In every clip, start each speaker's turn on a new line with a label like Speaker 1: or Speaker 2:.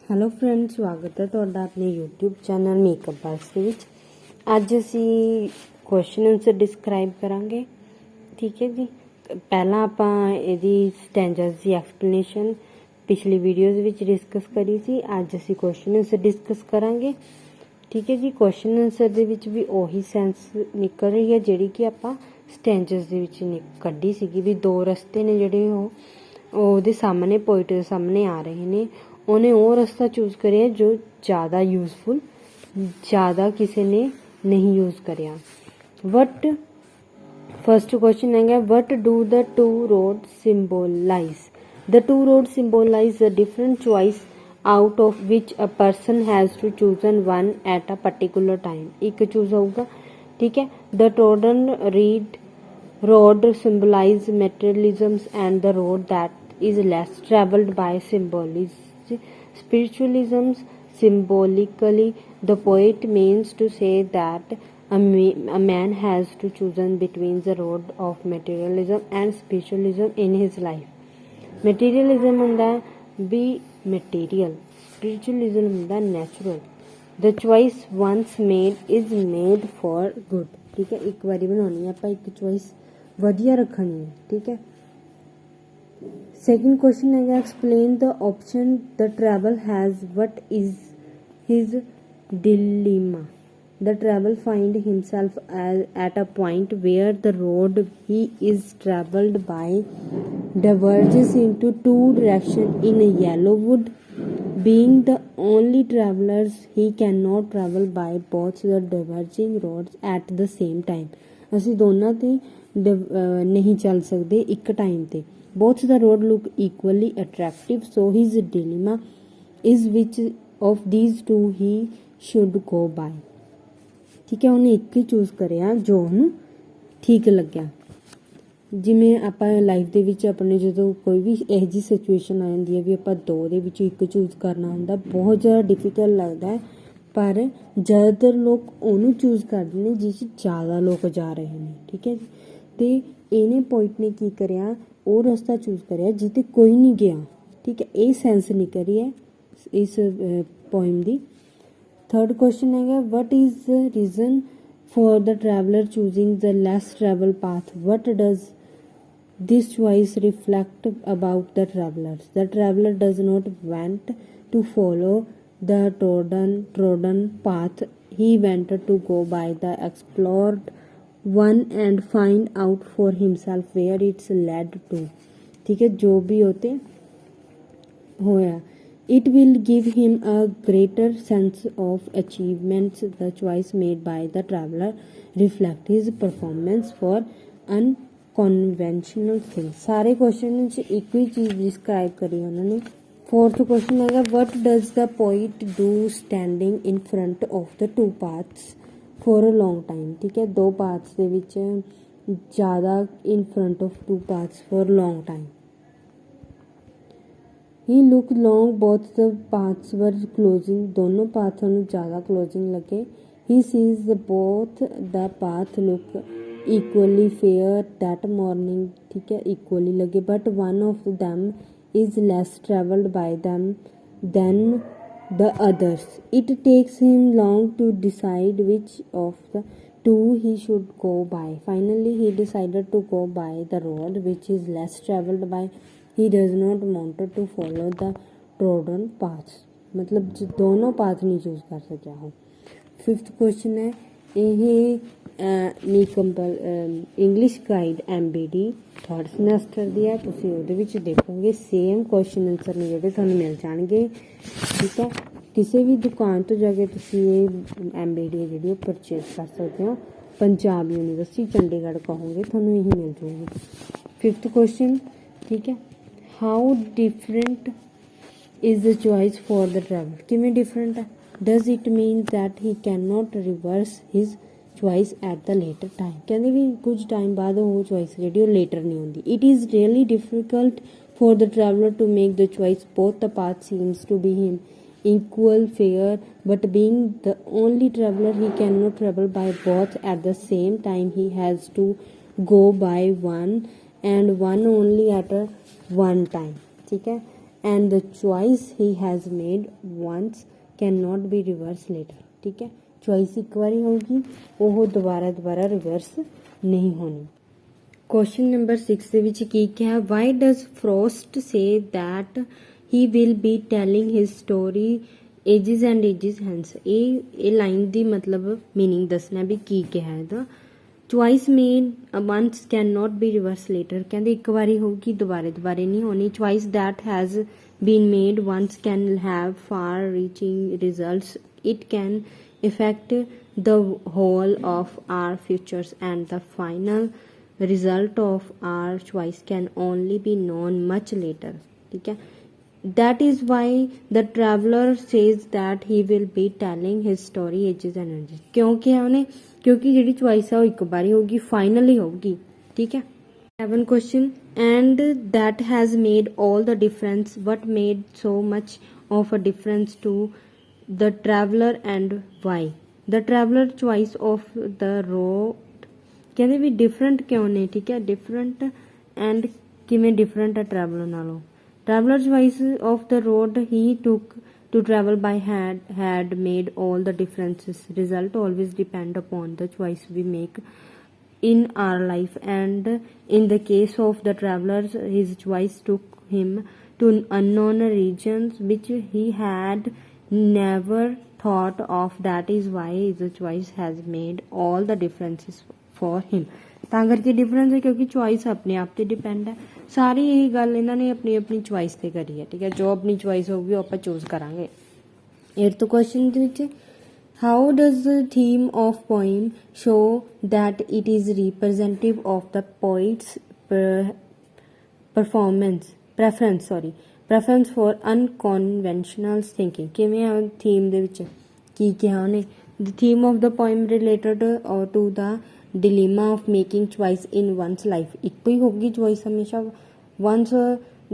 Speaker 1: Hello friend, ਸਵਾਗਤ ਹੈ ਤੁਹਾਡਾ ਆਪਣੇ YouTube ਚੈਨਲ ਮੇਕਅਪ ਬਸ ਦੇ ਵਿੱਚ। ਅੱਜ ਅਸੀਂ ਕੁਐਸਚਨ ਆਨਸਰ ਡਿਸਕ੍ਰਾਈਬ ਕਰਾਂਗੇ। ਠੀਕ ਹੈ ਜੀ। ਪਹਿਲਾਂ ਆਪਾਂ ਇਹਦੀ ਸਟੈਂਜਰਸ ਦੀ ਐਕਸਪਲੇਨੇਸ਼ਨ ਪਿਛਲੀ ਵੀਡੀਓਜ਼ ਵਿੱਚ ਡਿਸਕਸ ਕਰੀ ਸੀ। ਅੱਜ ਅਸੀਂ ਕੁਐਸਚਨ ਆਨਸਰ ਡਿਸਕਸ ਕਰਾਂਗੇ। ਠੀਕ ਹੈ ਜੀ। ਕੁਐਸਚਨ ਆਨਸਰ ਦੇ ਵਿੱਚ ਵੀ ਉਹੀ ਸੈਂਸ ਨਿਕਲ ਰਹੀ ਹੈ ਜਿਹੜੀ ਕਿ ਆਪਾਂ ਸਟੈਂਜਰਸ ਦੇ ਵਿੱਚ ਕੱਢੀ ਸੀਗੀ, ਵੀ ਦੋ ਰਸਤੇ ਨੇ ਜਿਹੜੇ ਉਹਦੇ ਸਾਹਮਣੇ ਪੋਇਟ ਦੇ ਸਾਹਮਣੇ ਆ ਰਹੇ ਨੇ। ਉਹਨੇ ਉਹ ਰਸਤਾ ਚੂਜ਼ ਕਰਿਆ ਜੋ ਜ਼ਿਆਦਾ ਯੂਜ਼ਫੁਲ, ਜ਼ਿਆਦਾ ਕਿਸੇ ਨੇ ਨਹੀਂ ਯੂਜ਼ ਕਰਿਆ। ਵਟ ਫਸਟ ਕੁਐਸਚਨ ਹੈਗਾ, what do the two road symbolize? The two road symbolize a different choice out of which a person has to chosen one at a particular time. ਇੱਕ ਚੂਜ਼ ਹੋਊਗਾ। ਠੀਕ ਹੈ। ਦ ਟੋਡਨ road symbolize materialism and the road that is less traveled by spiritualism. Symbolically, the poet means to say that a man has to choose between the road of materialism and spiritualism in his life. Materialism ਹੁੰਦਾ ਵੀ material, spiritualism ਹੁੰਦਾ natural. The choice once made is made for good. ठीक है। एक बारी बनानी है ਆਪਾਂ ਇੱਕ choice ਵਧੀਆ ਰੱਖਣੀ ਹੈ। ਠੀਕ ਹੈ। ਸੈਕਿੰਡ ਕੁਐਸਚਨ ਹੈਗਾ, explain the option the travel has, what is his dilemma? The traveler find himself at a point where the road he is traveled by diverges into two directions in Yellowwood. Being the only travelers, he cannot travel by both the diverging roads at the same time. ਅਸੀਂ ਦੋਨਾਂ ਤੇ ਨਹੀਂ ਚੱਲ ਸਕਦੇ ਇੱਕ time ਤੇ। both the road look equally attractive, so his dilemma is which of these two he should go by. ਠੀਕ ਹੈ। ਉਹਨੇ ਇੱਕ ਹੀ ਚੂਜ਼ ਕਰਿਆ ਜੋ ਉਹਨੂੰ ਠੀਕ ਲੱਗਿਆ। ਜਿਵੇਂ ਆਪਾਂ ਲਾਈਫ ਦੇ ਵਿੱਚ ਆਪਣੇ ਜਦੋਂ ਕੋਈ ਵੀ ਇਹੋ ਜਿਹੀ ਸਿਚੁਏਸ਼ਨ ਆ ਜਾਂਦੀ ਹੈ ਵੀ ਆਪਾਂ ਦੋ ਦੇ ਵਿੱਚ ਇੱਕ ਚੂਜ਼ ਕਰਨਾ ਹੁੰਦਾ, ਬਹੁਤ ਜ਼ਿਆਦਾ ਡਿਫੀਕਲਟ ਲੱਗਦਾ ਹੈ। ਪਰ ਜ਼ਿਆਦਾਤਰ ਲੋਕ ਉਹਨੂੰ ਚੂਜ਼ ਕਰਦੇ ਨੇ ਜਿਸ 'ਚ ਜ਼ਿਆਦਾ ਲੋਕ ਜਾ ਰਹੇ ਨੇ। ਠੀਕ ਹੈ ਜੀ। ਅਤੇ ਇਹਨੇ ਪੋਇਟ ਨੇ ਕੀ ਕਰਿਆ, ਉਹ ਰਸਤਾ ਚੂਜ਼ ਕਰਿਆ ਜਿੱਥੇ ਕੋਈ ਨਹੀਂ ਗਿਆ। ਠੀਕ ਹੈ। ਇਹ ਸੈਂਸ ਨਿਕਲ ਰਹੀ ਹੈ ਇਸ ਪੋਇਮ ਦੀ। ਥਰਡ ਕੁਐਸਚਨ ਹੈਗਾ, what is the reason for the traveller choosing the less travel path? What does this choice reflect about the travelers? The traveler does not want to follow the trodden path. He wanted to go by the explored one and find out for himself where it's led to. ठीक है। जो भी होते होया, it will give him a greater sense of achievements. The choice made by the traveler reflect his performance for conventional thing. ਸਾਰੇ question 'ਚ ਇੱਕ ਹੀ ਚੀਜ਼ ਡਿਸਕਰਾਈਬ ਕਰੀ ਉਹਨਾਂ ਨੇ। ਫੋਰਥ ਕੁਐਸਚਨ ਹੈਗਾ, what does the poet do standing in front of the two paths for a long time? ਠੀਕ ਹੈ। ਦੋ ਪਾਥਸ ਦੇ ਵਿੱਚ ਜ਼ਿਆਦਾ in front of two paths for long time. He look long both the paths were closing. ਦੋਨੋਂ ਪਾਥਾਂ ਨੂੰ ਜ਼ਿਆਦਾ ਕਲੋਜ਼ਿੰਗ ਲੱਗੇ। He sees both the path look equally fair that morning. ठीक है। equally लगे, but one of them is less traveled by them than the others. It takes him long to decide which of the two he should go by. Finally, he decided to go by the road which is less traveled by. He does not want to follow the trodden paths. मतलब दोनों path नहीं choose कर सकिया हो। Fifth question है, ਇਹ English guide MBD third semester ਦੀ ਹੈ। ਤੁਸੀਂ ਉਹਦੇ ਵਿੱਚ ਦੇਖੋਗੇ ਸੇਮ ਕੁਐਸਚਨ ਆਨਸਰ ਨੇ ਜਿਹੜੇ ਤੁਹਾਨੂੰ ਮਿਲ ਜਾਣਗੇ। ਠੀਕ ਹੈ। ਕਿਸੇ ਵੀ ਦੁਕਾਨ ਤੋਂ ਜਾ ਕੇ ਤੁਸੀਂ ਇਹ MBD ਜਿਹੜੀ ਉਹ ਪਰਚੇਜ਼ ਕਰ ਸਕਦੇ ਹੋ। ਪੰਜਾਬ ਯੂਨੀਵਰਸਿਟੀ ਚੰਡੀਗੜ੍ਹ ਕਹੋਗੇ ਤੁਹਾਨੂੰ ਇਹੀ ਮਿਲ ਜਾਊਗੀ। ਫਿਫਥ ਕੁਐਸਚਨ, ਠੀਕ ਹੈ, how different is the choice for the travel? ਕਿਵੇਂ ਡਿਫਰੈਂਟ ਹੈ? Does it mean that he can note reverse his choice at the later time? ਕਹਿੰਦੇ ਵੀ ਕੁਝ ਟਾਈਮ ਬਾਅਦ ਉਹ ਚੋਇਸ ਜਿਹੜੀ ਉਹ ਲੇਟਰ ਨਹੀਂ ਹੁੰਦੀ। it is really difficult for the traveler to make the choice. both the path seems to be him equal fair, but being the only traveler, he cannot travel by both at the same time. He has to go by one and one only at a one time. ठीक है। and the choice he has made once cannot be reversed later. ठीक है, choice एक बारी होगी, ਉਹ ਦੁਬਾਰਾ reverse ਨਹੀਂ ਹੋਣੀ। क्वेश्चन नंबर 6 ਦੇ ਵਿੱਚ ਕੀ ਕਿਹਾ, why does Frost say that he will be telling his story ages and ages hence? ਇਹ ਲਾਈਨ ਦੀ ਮਤਲਬ ਮੀਨਿੰਗ ਦੱਸਣਾ ਵੀ ਕੀ ਕਿਹਾ ਇਹਦਾ। Choice made once can not be reverse later, ਕਹਿੰਦੇ ਇੱਕ ਵਾਰੀ ਹੋਊਗੀ ਦੁਬਾਰੇ ਨਹੀਂ ਹੋਣੀ। Choice that has been made once can have far reaching results, it can effect the whole of our futures and the final result of our choice can only be known much later. ठीक है, that is why the traveler says that he will be telling his story ages and ages. क्यों किया उन्हें, क्योंकि ਜਿਹੜੀ choice है वो एक बारी होगी, finally होगी। ठीक है, 7 question, and that has made all the difference. What made so much of a difference to the traveler and why? The traveler choice of the road, ਕਹਿੰਦੇ ਵੀ ਡਿਫਰੈਂਟ ਕਿਉਂ ਨੇ। ਠੀਕ ਹੈ, ਡਿਫਰੈਂਟ ਐਂਡ ਕਿਵੇਂ ਡਿਫਰੈਂਟ ਹੈ ਟਰੈਵਲਰ ਨਾਲੋਂ। Traveller choice of the road he took to travel by had made all the differences. Result always depend upon the choice we make in our life, and in the case of the travelers, his choice took him to unknown regions which he had never thought of. That is why the choice has made all the differences for him. ਤਾਂ ਕਰਕੇ difference ਹੈ ਕਿਉਂਕਿ choice ਆਪਣੇ ਆਪ ਤੇ depend ਹੈ। ਸਾਰੀ ਇਹੀ ਗੱਲ ਇਹਨਾਂ ਨੇ ਆਪਣੀ ਚੁਆਇਸ ਤੇ ਕਰੀ ਹੈ। ਠੀਕ ਹੈ, ਜੋ ਆਪਣੀ ਚੁਆਇਸ ਹੋਊਗੀ ਉਹ ਆਪਾਂ ਚੂਜ਼ ਕਰਾਂਗੇ। 8th ਕੁਐਸਚਨ ਦੇ ਵਿੱਚ, how does the theme of poem show that it is representative of the poets preference for unconventional thinking? ਕਿਵੇਂ ਆ ਥੀਮ ਦੇ ਵਿੱਚ ਕੀ ਕਿਹਾ ਉਹਨੇ, the theme of the poem related to the dilemma of making choice in one's life. ਇੱਕੋ ਹੀ ਹੋਊਗੀ choice ਹਮੇਸ਼ਾ। once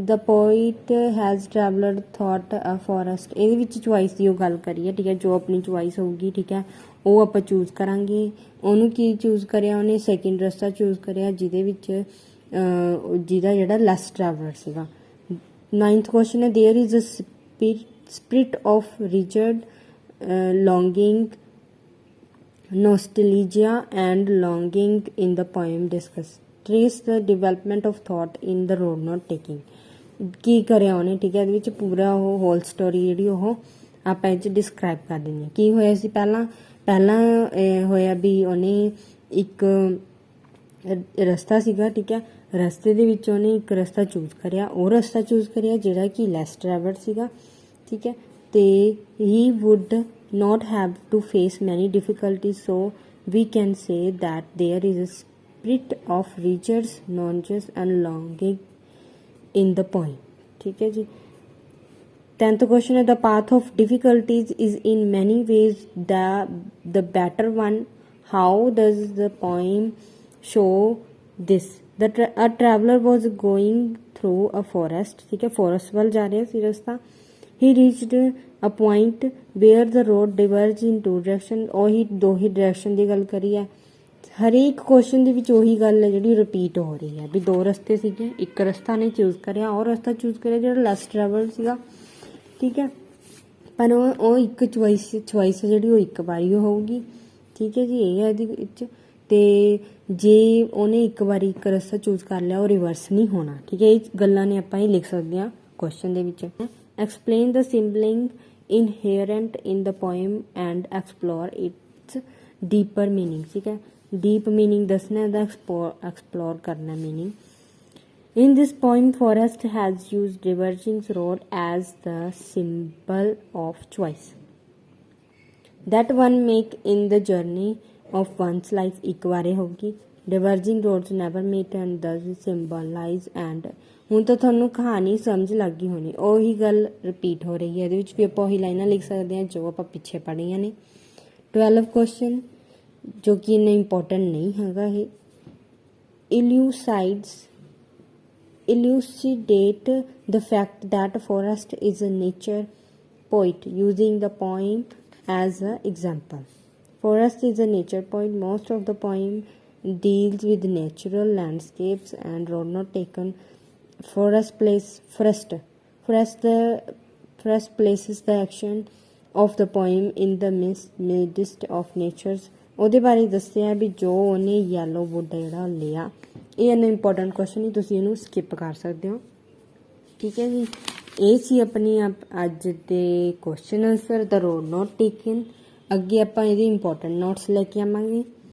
Speaker 1: the poet has traveled thought a forest, ਇਹਦੇ ਵਿੱਚ choice ਦੀ ਉਹ ਗੱਲ ਕਰੀ ਹੈ। ਠੀਕ ਹੈ, ਜੋ ਆਪਣੀ choice ਹੋਊਗੀ, ਠੀਕ ਹੈ, ਉਹ ਆਪਾਂ ਚੂਜ਼ ਕਰਾਂਗੇ। ਉਹਨੂੰ ਕੀ ਚੂਜ਼ ਕਰਿਆ ਉਹਨੇ, ਸੈਕਿੰਡ ਰਸਤਾ ਚੂਜ਼ ਕਰਿਆ ਜਿਹਦੇ ਵਿੱਚ ਜਿਹਦਾ ਜਿਹੜਾ ਲੈਸ ਟਰੈਵਲਰ ਸੀਗਾ। 9th ਕੁਐਸਚਨ ਹੈ, there is a spirit of rigid longing, nostalgia and longing in the poem. Discuss, trace the development of thought in the road not taking. ਕੀ ਕਰਿਆ ਉਹਨੇ। ਠੀਕ ਹੈ, ਇਹਦੇ ਵਿੱਚ ਪੂਰਾ ਉਹ ਹੋਲ ਸਟੋਰੀ ਜਿਹੜੀ ਉਹ ਆਪਾਂ ਇਹ 'ਚ ਡਿਸਕਰਾਈਬ ਕਰ ਦਿੰਦੇ ਹਾਂ। ਕੀ ਹੋਇਆ ਸੀ ਪਹਿਲਾਂ ਹੋਇਆ ਵੀ ਉਹਨੇ ਇੱਕ ਰਸਤਾ ਸੀਗਾ। ਠੀਕ ਹੈ, ਰਸਤੇ ਦੇ ਵਿੱਚ ਉਹਨੇ ਇੱਕ ਰਸਤਾ ਚੂਜ਼ ਕਰਿਆ, ਉਹ ਰਸਤਾ ਚੂਜ਼ ਕਰਿਆ ਜਿਹੜਾ ਕਿ ਲੈਸ ਟਰੈਵਲਡ ਸੀਗਾ। ਠੀਕ ਹੈ, ਤੇ ਹੀ wood not have to face many difficulties, so we can say that there is a spirit of rigid knowledge and longing in the poem. ठीक है जी। 10th question है, the path of difficulties is in many ways the better one. How does the poem show this? A traveler was going through a forest. ठीक है, forest ਵੱਲ ਜਾ ਰਿਹਾ ਸੀ ਰਸਤਾ। he reached a point where the road diverged in two directions. ਉਹੀ ਦੋ ਹੀ direction ਦੀ ਗੱਲ ਕਰੀ ਹੈ। ਹਰੇਕ ਕੁਐਸਚਨ ਦੇ ਵਿੱਚ ਉਹੀ ਗੱਲ ਹੈ ਜਿਹੜੀ ਰਿਪੀਟ ਹੋ ਰਹੀ ਹੈ ਵੀ ਦੋ ਰਸਤੇ ਸੀਗੇ, ਇੱਕ ਰਸਤਾ ਨੇ ਚੂਜ਼ ਕਰਿਆ, ਉਹ ਰਸਤਾ ਚੂਜ਼ ਕਰਿਆ ਜਿਹੜਾ ਲੈਸ ਟਰੈਵਲ ਸੀਗਾ। ਠੀਕ ਹੈ, ਪਰ ਉਹ ਇੱਕ ਚੁਆਇਸ ਜਿਹੜੀ ਉਹ ਇੱਕ ਵਾਰੀ ਹੋਊਗੀ। ਠੀਕ ਹੈ ਜੀ, ਇਹ ਹੈ ਇਹਦੇ ਵਿੱਚ। ਤੇ ਜੇ ਉਹਨੇ ਇੱਕ ਵਾਰੀ ਇੱਕ ਰਸਤਾ ਚੂਜ਼ ਕਰ ਲਿਆ ਉਹ ਰਿਵਰਸ ਨਹੀਂ ਹੋਣਾ। ਠੀਕ ਹੈ, ਇਹ ਗੱਲਾਂ ਨੇ ਆਪਾਂ ਇਹ ਲਿਖ ਸਕਦੇ ਹਾਂ ਕੁਐਸਚਨ ਦੇ ਵਿੱਚ। Explain the symbolism inherent in the poem and explore its deeper meaning. ठीक है, deep meaning ਦੱਸਣਾ ਇਹਦਾ, explore ਕਰਨਾ meaning. In this poem, Forrest has used diverging road as the symbol of choice that one make in the journey of one's life. ਇੱਕ ਵਾਰੇ ਹੋਊਗੀ, diverging roads never meet and thus symbolize and ਹੁਣ ਤਾਂ ਤੁਹਾਨੂੰ ਕਹਾਣੀ ਸਮਝ ਲੱਗ ਗਈ ਹੋਣੀ, ਉਹੀ ਗੱਲ ਰਿਪੀਟ ਹੋ ਰਹੀ ਹੈ। ਇਹਦੇ ਵਿੱਚ ਵੀ ਆਪਾਂ ਉਹੀ ਲਾਈਨਾਂ ਲਿਖ ਸਕਦੇ ਹਾਂ ਜੋ ਆਪਾਂ ਪਿੱਛੇ ਪੜ੍ਹੀਆਂ ਨੇ। 12 ਕੁਐਸਚਨ ਜੋ ਕਿ ਇੰਨਾ ਇੰਪੋਰਟੈਂਟ ਨਹੀਂ ਹੈਗਾ ਇਹ। elucidate the fact that Forrest is a nature poet using the poem as an example. Forrest is a nature poet. Most of the poem deals with natural landscapes and road not taken. Forrest first places the action of the poem in the midst of natures। ਉਹਦੇ ਬਾਰੇ ਦੱਸਿਆ ਵੀ ਜੋ ਉਹਨੇ yellow wood ਜਿਹੜਾ ਲਿਆ। ਇਹ ਇੰਨਾ important question ਨਹੀਂ, ਤੁਸੀਂ ਇਹਨੂੰ ਸਕਿਪ ਕਰ ਸਕਦੇ ਹੋ। ਠੀਕ ਹੈ ਜੀ, ਇਹ ਸੀ ਆਪਣੀ ਅੱਜ ਦੇ ਕੁਐਸਚਨ ਆਨਸਰ ਦਾ ਰੋਡ ਨੋਟ ਟੇਕਨ। ਅੱਗੇ ਆਪਾਂ ਇਹਦੇ ਇੰਪੋਰਟੈਂਟ ਨੋਟਸ ਲੈ ਕੇ ਆਵਾਂਗੇ।